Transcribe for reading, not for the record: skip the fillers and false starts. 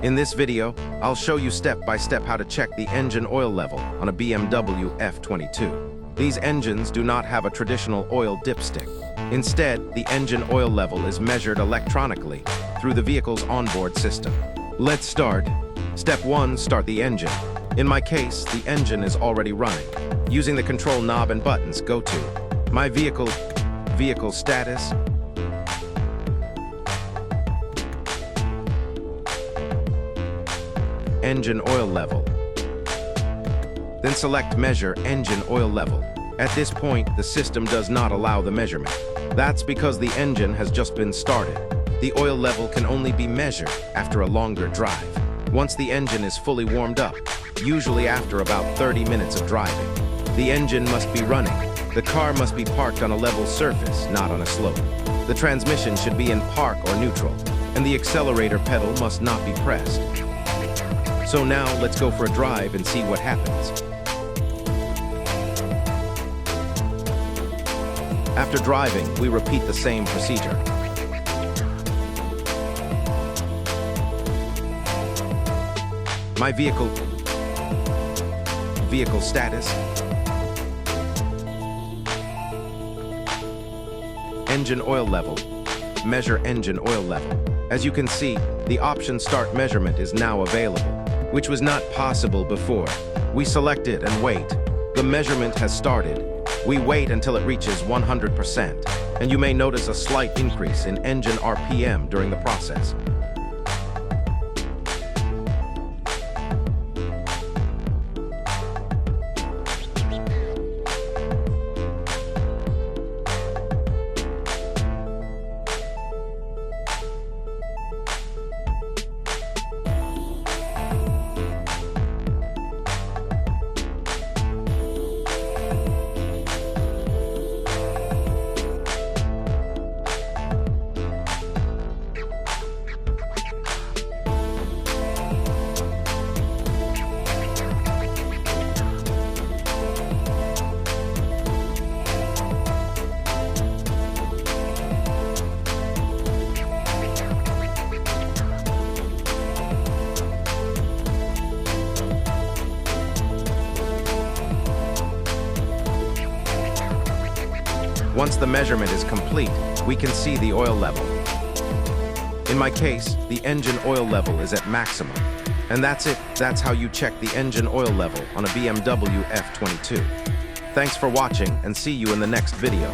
In this video, I'll show you step by step how to check the engine oil level on a BMW F22. These engines do not have a traditional oil dipstick. Instead, the engine oil level is measured electronically through the vehicle's onboard system. Let's start. Step 1, start the engine. In my case, the engine is already running. Using the control knob and buttons, go to My Vehicle, Vehicle Status, Engine Oil Level. Then select Measure Engine Oil Level. At this point, the system does not allow the measurement. That's because the engine has just been started. The oil level can only be measured after a longer drive. Once the engine is fully warmed up, usually after about 30 minutes of driving, the engine must be running. The car must be parked on a level surface, not on a slope. The transmission should be in park or neutral, and the accelerator pedal must not be pressed. So now let's go for a drive and see what happens. After driving, we repeat the same procedure. My Vehicle, Vehicle Status, Engine Oil Level, Measure Engine Oil Level. As you can see, the option Start Measurement is now available, which was not possible before. We select it and wait. The measurement has started. We wait until it reaches 100%, and you may notice a slight increase in engine RPM during the process. Once the measurement is complete, we can see the oil level. In my case, the engine oil level is at maximum. And that's it. That's how you check the engine oil level on a BMW F22. Thanks for watching, and see you in the next video.